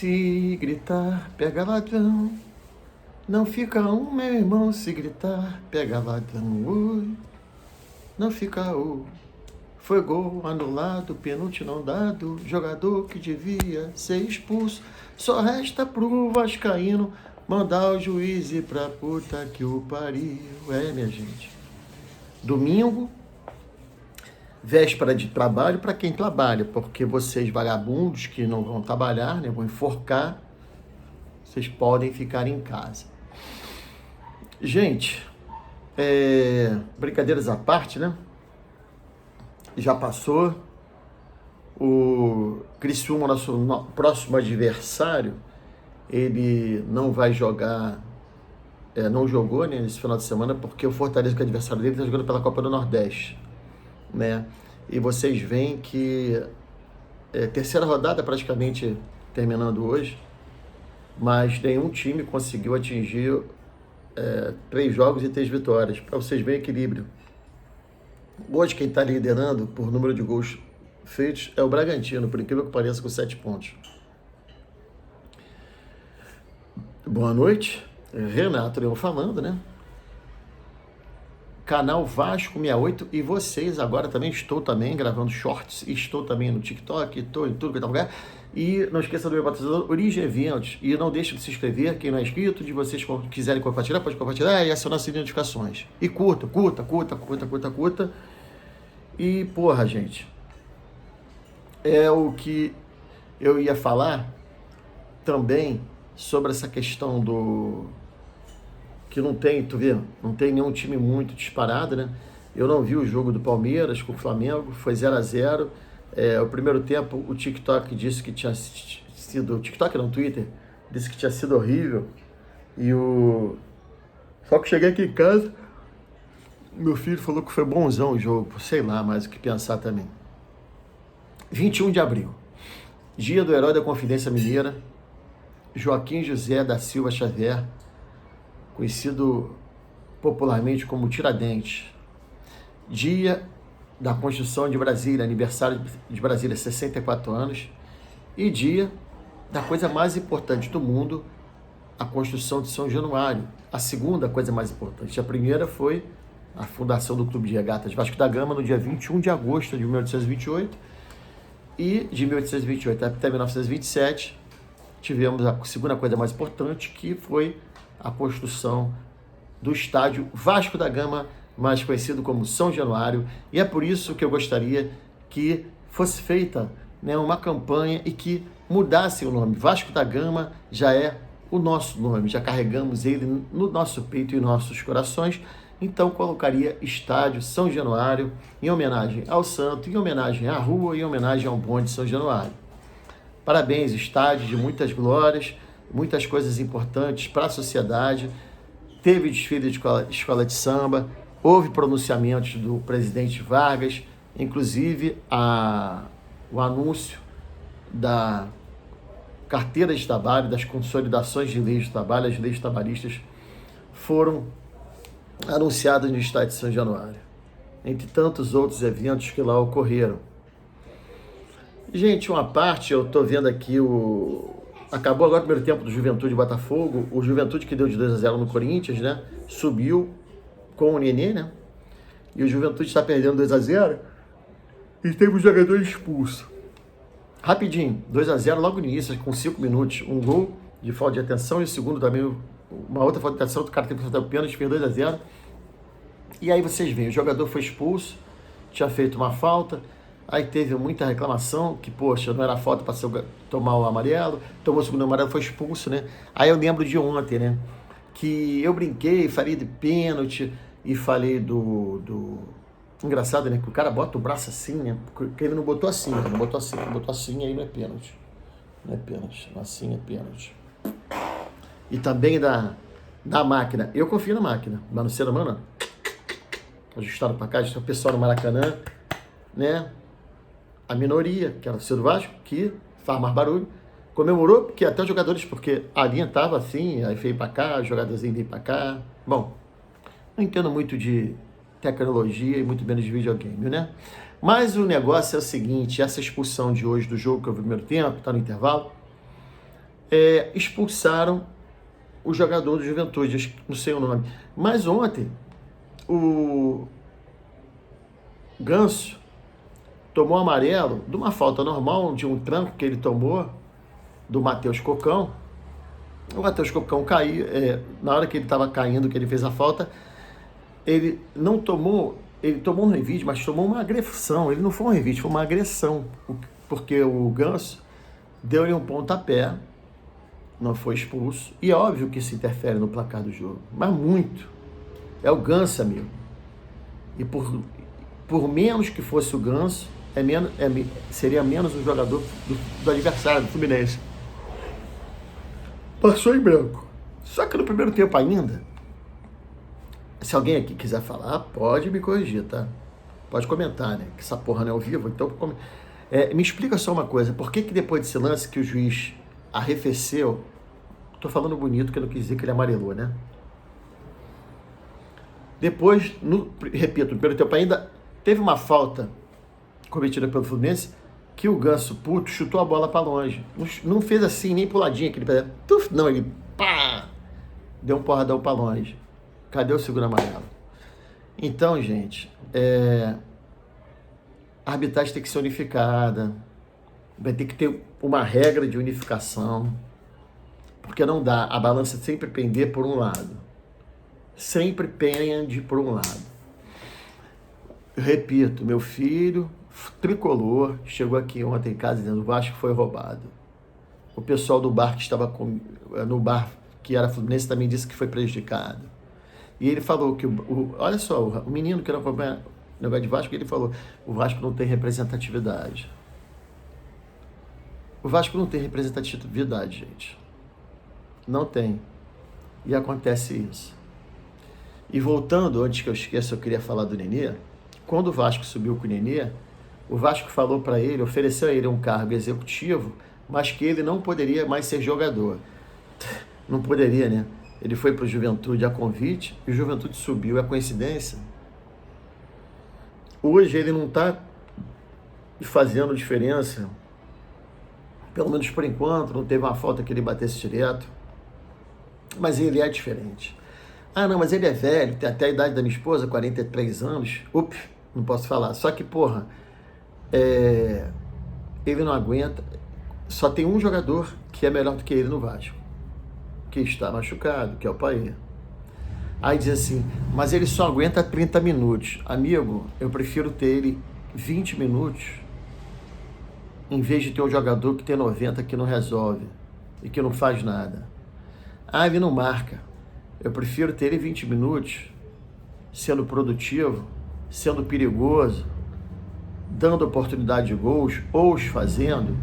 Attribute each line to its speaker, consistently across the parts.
Speaker 1: Se gritar, pega ladrão. Não fica um, meu irmão, se gritar, pega ladrão. Oi, não fica o. Foi gol anulado, pênalti não dado. Jogador que devia ser expulso. Só resta pro vascaíno mandar o juiz ir pra puta que o pariu. Minha gente. Domingo, véspera de trabalho para quem trabalha, porque vocês vagabundos que não vão trabalhar, né, vão enforcar, vocês podem ficar em casa. Gente, brincadeiras à parte, né? Já passou. O Criciúma, nosso próximo adversário, ele não vai jogar, não jogou, né, nesse final de semana, porque o Fortaleza, que é adversário dele, está jogando pela Copa do Nordeste, né? E vocês veem que terceira rodada praticamente terminando hoje, mas nenhum time conseguiu atingir 3 jogos e 3 vitórias, para vocês verem o equilíbrio. Hoje quem está liderando por número de gols feitos é o Bragantino, por incrível que pareça, com 7 pontos. Boa noite, Renato Leão falando, né? Canal Vasco 68 e vocês agora também, estou também gravando shorts, estou também no TikTok, estou em tudo que está lugar. E não esqueça do meu patrocinador Origem Eventos, e não deixe de se inscrever, quem não é inscrito, de vocês quiserem compartilhar, pode compartilhar e acionar as notificações. E curta. E porra, gente, é o que eu ia falar também sobre essa questão do... que não tem, tu vê, não tem nenhum time muito disparado, né? Eu não vi o jogo do Palmeiras com o Flamengo, foi 0-0. O primeiro tempo, o TikTok disse que tinha sido... TikTok não, Twitter, disse que tinha sido horrível. Só que cheguei aqui em casa, meu filho falou que foi bonzão o jogo, sei lá mais o que pensar também. 21 de abril, dia do herói da Confidência Mineira, Joaquim José da Silva Xavier, conhecido popularmente como Tiradentes. Dia da Constituição de Brasília, aniversário de Brasília, 64 anos. E dia da coisa mais importante do mundo, a Constituição de São Januário. A segunda coisa mais importante. A primeira foi a fundação do Clube de Regatas Vasco da Gama, no dia 21 de agosto de 1828. E de 1828 até 1927, tivemos a segunda coisa mais importante, que foi a construção do estádio Vasco da Gama, mais conhecido como São Januário, e é por isso que eu gostaria que fosse feita, né, uma campanha e que mudasse o nome. Vasco da Gama já é o nosso nome, já carregamos ele no nosso peito e nossos corações, então colocaria Estádio São Januário em homenagem ao santo, em homenagem à rua, em homenagem ao bonde de São Januário. Parabéns, estádio de muitas glórias, muitas coisas importantes para a sociedade. Teve desfile de escola de samba, houve pronunciamentos do presidente Vargas, inclusive o anúncio da carteira de trabalho, das consolidações de leis de trabalho, as leis trabalhistas foram anunciadas no estádio de São Januário, entre tantos outros eventos que lá ocorreram. Gente, uma parte, eu estou vendo aqui acabou agora o primeiro tempo do Juventude e Botafogo, o Juventude que deu de 2-0 no Corinthians, né? Subiu com o Nenê, né? E o Juventude está perdendo 2-0 e teve um jogador expulso. Rapidinho, 2-0 logo no início, com 5 minutos, um gol de falta de atenção e o segundo também, uma outra falta de atenção, o cara teve que fazer o pênalti, fez 2-0. E aí vocês veem, o jogador foi expulso, tinha feito uma falta, aí teve muita reclamação, que, poxa, não era falta para tomar o amarelo, tomou o segundo amarelo, foi expulso, né? Aí eu lembro de ontem, né? Que eu brinquei, falei de pênalti e falei do... Engraçado, né? Que o cara bota o braço assim, né? Porque ele não botou assim, né? Não botou assim, aí não é pênalti. Não é pênalti, assim é pênalti. E também da máquina. Eu confio na máquina, mas no ser humano, ajustado para cá, o pessoal no Maracanã, né? A minoria, que era o seu do Vasco, que faz mais barulho, comemorou, porque até os jogadores, porque a linha estava assim, aí veio para cá, o jogadorzinho veio para cá. Bom, não entendo muito de tecnologia e muito menos de videogame, né? Mas o negócio é o seguinte, essa expulsão de hoje do jogo, que eu vi no primeiro tempo, está no intervalo, expulsaram o jogador do Juventude, não sei o nome. Mas ontem, o Ganso tomou amarelo de uma falta normal, de um tranco que ele tomou do Matheus Cocão. O Matheus Cocão caiu, na hora que ele estava caindo, que ele fez a falta, ele não tomou, ele tomou um revide, mas tomou uma agressão. Ele não foi um revide, foi uma agressão, porque o Ganso deu-lhe um pontapé, não foi expulso, e é óbvio que isso interfere no placar do jogo, mas muito. É o Ganso, amigo. E por menos que fosse o Ganso, seria menos um jogador do adversário, do Fluminense. Passou em branco. Só que no primeiro tempo ainda, se alguém aqui quiser falar, pode me corrigir, tá? Pode comentar, né? Que essa porra não é ao vivo, então... me explica só uma coisa, por que depois desse lance que o juiz arrefeceu, tô falando bonito, que eu não quis dizer que ele amarelou, né? Depois, repito, no primeiro tempo ainda, teve uma falta cometida pelo Fluminense, que o Ganso, puto, chutou a bola para longe. Não fez assim, nem puladinha, aquele pé. Não, ele pá! Deu um porradão para longe. Cadê o segundo amarelo? Então, gente, a arbitragem tem que ser unificada. Vai ter que ter uma regra de unificação. Porque não dá a balança sempre pender por um lado. Sempre pende por um lado. Eu repito, meu filho tricolor chegou aqui ontem em casa dizendo: o Vasco foi roubado. O pessoal do bar que estava no bar, que era Fluminense, também disse que foi prejudicado. E ele falou que, olha só, o menino que não acompanha o negócio de Vasco, ele falou: o Vasco não tem representatividade. O Vasco não tem representatividade, gente. Não tem. E acontece isso. E voltando, antes que eu esqueça, eu queria falar do Nenê. Quando o Vasco subiu com o Nenê, o Vasco falou para ele, ofereceu a ele um cargo executivo, mas que ele não poderia mais ser jogador. Não poderia, né? Ele foi para o Juventude a convite, e o Juventude subiu. É coincidência? Hoje ele não está fazendo diferença, pelo menos por enquanto, não teve uma falta que ele batesse direto, mas ele é diferente. Ah, não, mas ele é velho, tem até a idade da minha esposa, 43 anos. Ups, não posso falar. Só que, porra, ele não aguenta. Só tem um jogador que é melhor do que ele no Vasco, que está machucado, que é o Paê. Aí diz assim, mas ele só aguenta 30 minutos. Amigo, eu prefiro ter ele 20 minutos, em vez de ter um jogador que tem 90, que não resolve e que não faz nada. Ah, ele não marca. Eu prefiro ter ele 20 minutos, sendo produtivo, sendo perigoso, dando oportunidade de gols, ou os fazendo,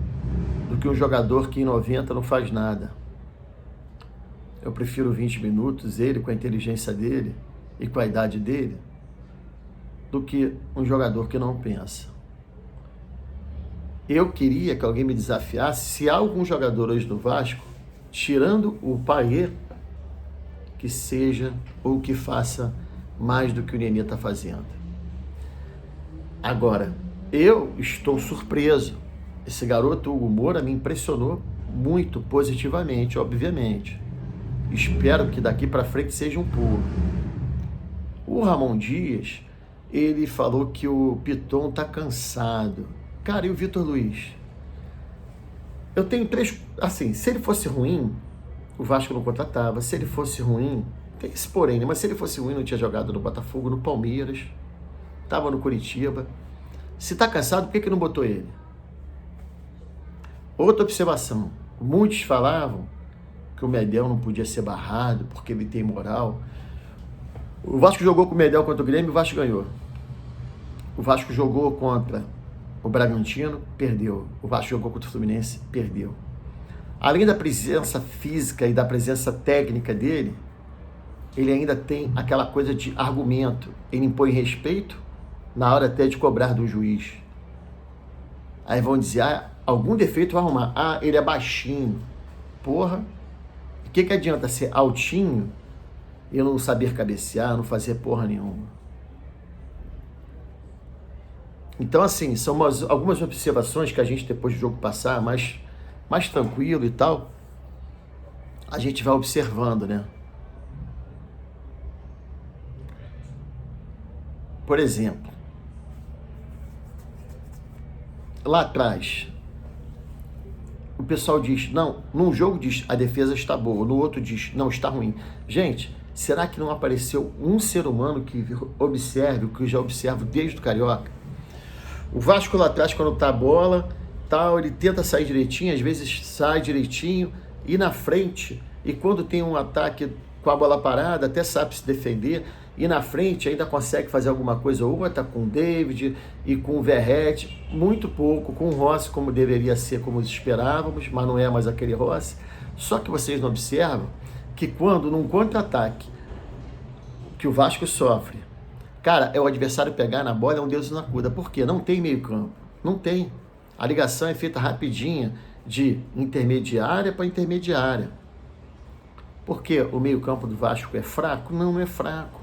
Speaker 1: do que um jogador que em 90 não faz nada. Eu prefiro 20 minutos, ele com a inteligência dele e com a idade dele, do que um jogador que não pensa. Eu queria que alguém me desafiasse se há algum jogador hoje no Vasco, tirando o Paê, que seja ou que faça mais do que o Nenê está fazendo. Agora, eu estou surpreso. Esse garoto, Hugo Moura, me impressionou muito positivamente, obviamente. Espero que daqui para frente seja um pulo. O Ramon Dias, ele falou que o Piton está cansado. Cara, e o Vitor Luiz? Eu tenho três... Assim, se ele fosse ruim, o Vasco não contratava. Se ele fosse ruim, tem esse porém, né? Mas se ele fosse ruim, não tinha jogado no Botafogo, no Palmeiras, estava no Curitiba. Se está cansado, por que não botou ele? Outra observação. Muitos falavam que o Medel não podia ser barrado porque ele tem moral. O Vasco jogou com o Medel contra o Grêmio, o Vasco ganhou. O Vasco jogou contra o Bragantino, perdeu. O Vasco jogou contra o Fluminense, perdeu. Além da presença física e da presença técnica dele, ele ainda tem aquela coisa de argumento. Ele impõe respeito na hora até de cobrar do juiz. Aí vão dizer, algum defeito vai arrumar. Ah, ele é baixinho. Porra, o que adianta ser altinho e não saber cabecear, não fazer porra nenhuma? Então, assim, são algumas observações que a gente, depois do jogo passar, mais tranquilo e tal, a gente vai observando, né? Por exemplo, lá atrás, o pessoal diz, não, num jogo diz a defesa está boa, no outro diz, não, está ruim. Gente, será que não apareceu um ser humano que observe o que eu já observo desde o Carioca? O Vasco lá atrás, quando tá a bola, tal, ele tenta sair direitinho, às vezes sai direitinho, e na frente, e quando tem um ataque com a bola parada, até sabe se defender, e na frente ainda consegue fazer alguma coisa ou outra com o David e com o Verratti, muito pouco, com o Rossi como deveria ser, como esperávamos, mas não é mais aquele Rossi. Só que vocês não observam que quando num contra-ataque que o Vasco sofre, cara, é o adversário pegar na bola, é um Deus na acuda. Por quê? Não tem meio campo. Não tem. A ligação é feita rapidinha de intermediária para intermediária. Por que o meio campo do Vasco é fraco? Não é fraco.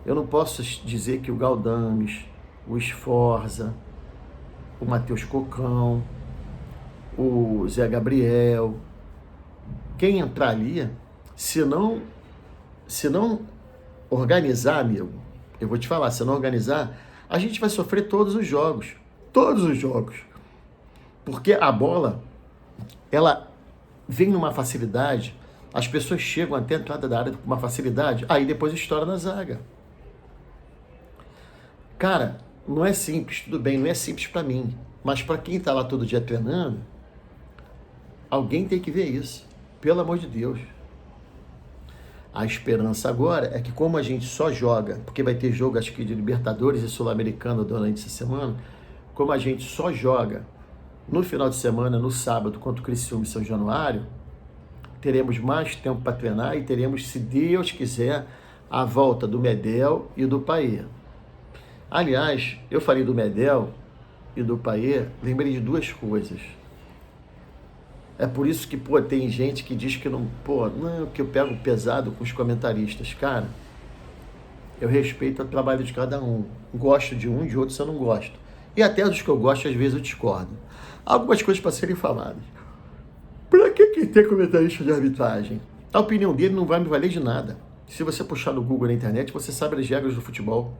Speaker 1: Eu não posso dizer que o Galdames, o Sforza, o Matheus Cocão, o Zé Gabriel, quem entrar ali, se não organizar, amigo, eu vou te falar, se não organizar, a gente vai sofrer todos os jogos. Todos os jogos. Porque a bola, ela vem numa facilidade, as pessoas chegam até a entrada da área com uma facilidade, aí depois estoura na zaga. Cara, não é simples, tudo bem, não é simples para mim, mas para quem tá lá todo dia treinando, alguém tem que ver isso, pelo amor de Deus. A esperança agora é que como a gente só joga, porque vai ter jogo acho que de Libertadores e Sul-Americana durante essa semana, como a gente só joga no final de semana, no sábado, contra o Criciúma e São Januário, teremos mais tempo para treinar e teremos, se Deus quiser, a volta do Medel e do Payet. Aliás, eu falei do Medel e do Payet, lembrei de duas coisas. É por isso que, tem gente que diz que não, que eu pego pesado com os comentaristas. Cara, eu respeito o trabalho de cada um. Gosto de um, de outros eu não gosto. E até dos que eu gosto, às vezes eu discordo. Algumas coisas para serem faladas. Para que ter comentarista de arbitragem? A opinião dele não vai me valer de nada. Se você puxar no Google na internet, você sabe as regras do futebol.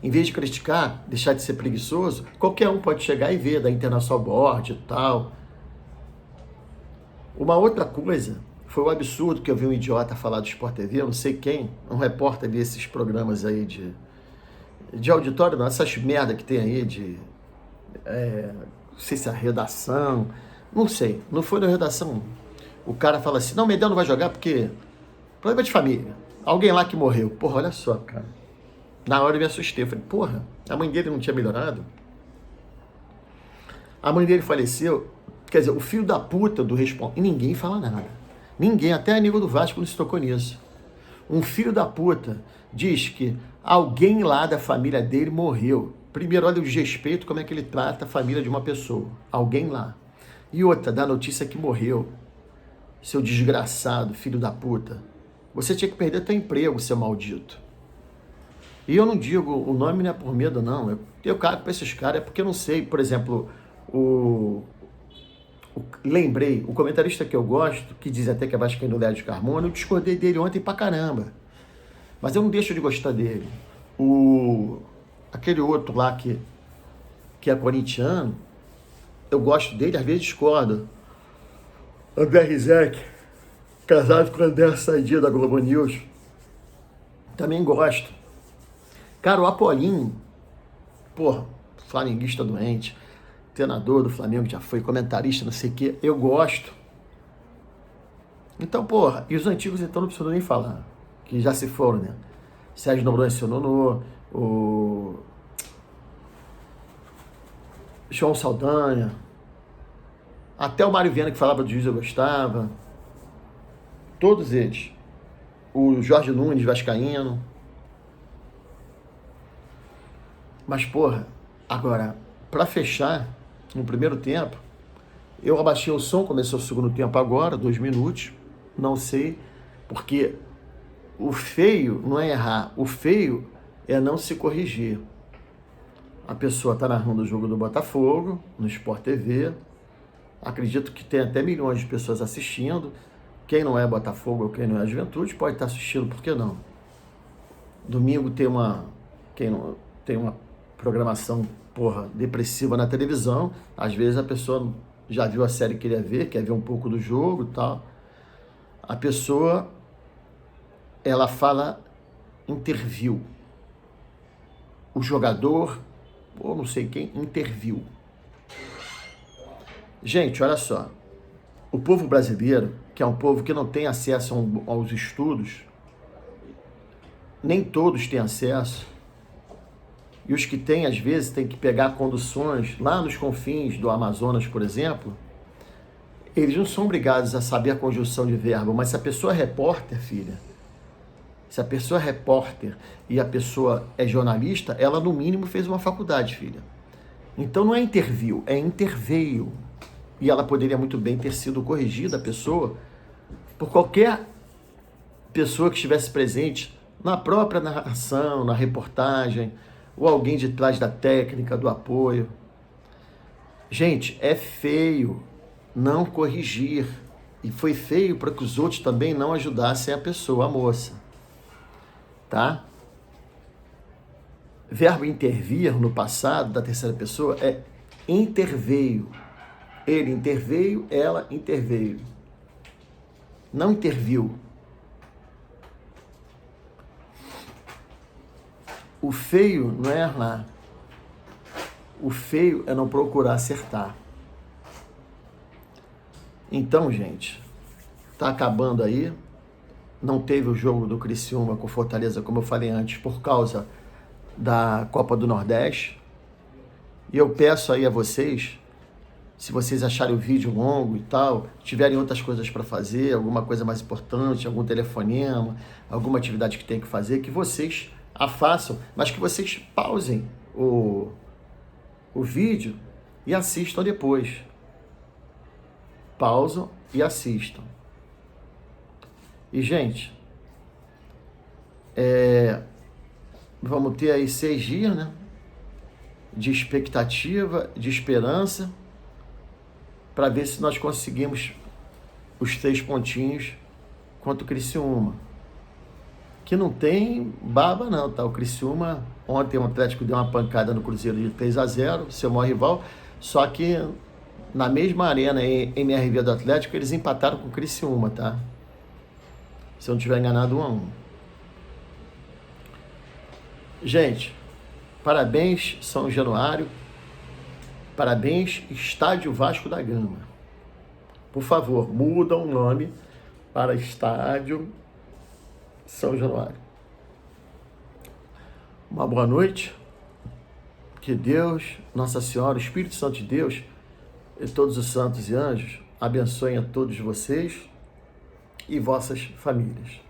Speaker 1: Em vez de criticar, deixar de ser preguiçoso, qualquer um pode chegar e ver da International Board e tal. Uma outra coisa foi o absurdo que eu vi um idiota falar do Sport TV, eu não sei quem, um repórter desses programas aí de auditório, não, essas merda que tem aí não sei se é a redação, não sei, não foi na redação. O cara fala assim, não, Medel não vai jogar porque problema de família, alguém lá que morreu. Porra, olha só, cara. Na hora eu me assustei, eu falei, porra, a mãe dele não tinha melhorado? A mãe dele faleceu, quer dizer, o filho da puta do responsável, e ninguém fala nada. Ninguém, até a nível do Vasco não se tocou nisso. Um filho da puta diz que alguém lá da família dele morreu. Primeiro, olha o desrespeito, como é que ele trata a família de uma pessoa. Alguém lá. E outra, da notícia que morreu. Seu desgraçado, filho da puta. Você tinha que perder teu emprego, seu maldito. E eu não digo, o nome não é por medo, não. Eu cago pra esses caras, é porque eu não sei, por exemplo, lembrei, o comentarista que eu gosto, que diz até que é vascaíno, Léo de Carmona, eu discordei dele ontem pra caramba. Mas eu não deixo de gostar dele. Aquele outro lá que é corintiano, eu gosto dele, às vezes discordo. André Rizek, casado com o André Saidia da Globo News, também gosto. Cara, o Apolinho, flamenguista doente, treinador do Flamengo, já foi comentarista, não sei o quê, eu gosto. Então, e os antigos então não preciso nem falar, que já se foram, né? Sérgio Noronha, o João Saldanha, até o Mário Viana que falava do juiz eu gostava, todos eles. O Jorge Nunes, vascaíno. Mas, agora, para fechar, no primeiro tempo, eu abaixei o som, começou o segundo tempo agora, 2 minutos, não sei, porque o feio não é errar, o feio é não se corrigir. A pessoa está narrando o jogo do Botafogo, no Sport TV, Acredito que tem até milhões de pessoas assistindo. Quem não é Botafogo ou quem não é Juventude pode estar assistindo, por que não? Domingo tem uma programação, depressiva na televisão. Às vezes a pessoa já viu a série que queria ver, quer ver um pouco do jogo e tal. A pessoa, ela fala interviu. O jogador, ou não sei quem, interviu. Gente, olha só. O povo brasileiro, que é um povo que não tem acesso aos estudos, nem todos têm acesso, e os que têm, às vezes, têm que pegar conduções lá nos confins do Amazonas, por exemplo. Eles não são obrigados a saber a conjunção de verbo, mas se a pessoa é repórter, filha, se a pessoa é repórter e a pessoa é jornalista, ela no mínimo fez uma faculdade, filha. Então não é interviu, é interveio. E ela poderia muito bem ter sido corrigida, a pessoa, por qualquer pessoa que estivesse presente na própria narração, na reportagem, ou alguém de trás da técnica, do apoio. Gente, é feio não corrigir. E foi feio para que os outros também não ajudassem a pessoa, a moça. Tá? Verbo intervir no passado da terceira pessoa é interveio. Ele interveio, ela interveio. Não interviu. O feio não é errar. O feio é não procurar acertar. Então, gente, tá acabando aí. Não teve o jogo do Criciúma com Fortaleza, como eu falei antes, por causa da Copa do Nordeste. E eu peço aí a vocês, se vocês acharem o vídeo longo e tal, tiverem outras coisas para fazer, alguma coisa mais importante, algum telefonema, alguma atividade que tem que fazer, que vocês a façam, mas que vocês pausem o vídeo e assistam depois. Pausam e assistam. E, gente, vamos ter aí 6 dias, né? De expectativa, de esperança, para ver se nós conseguimos os 3 pontinhos contra o Criciúma. Que não tem baba não, tá? O Criciúma, ontem o Atlético deu uma pancada no Cruzeiro de 3-0, seu maior rival, só que na mesma arena, MRV do Atlético, eles empataram com o Criciúma, tá? Se eu não estiver enganado, 1-1. Gente, parabéns, São Januário. Parabéns, Estádio Vasco da Gama. Por favor, muda o nome para Estádio São Januário. Uma boa noite. Que Deus, Nossa Senhora, o Espírito Santo de Deus e todos os santos e anjos abençoem a todos vocês e vossas famílias.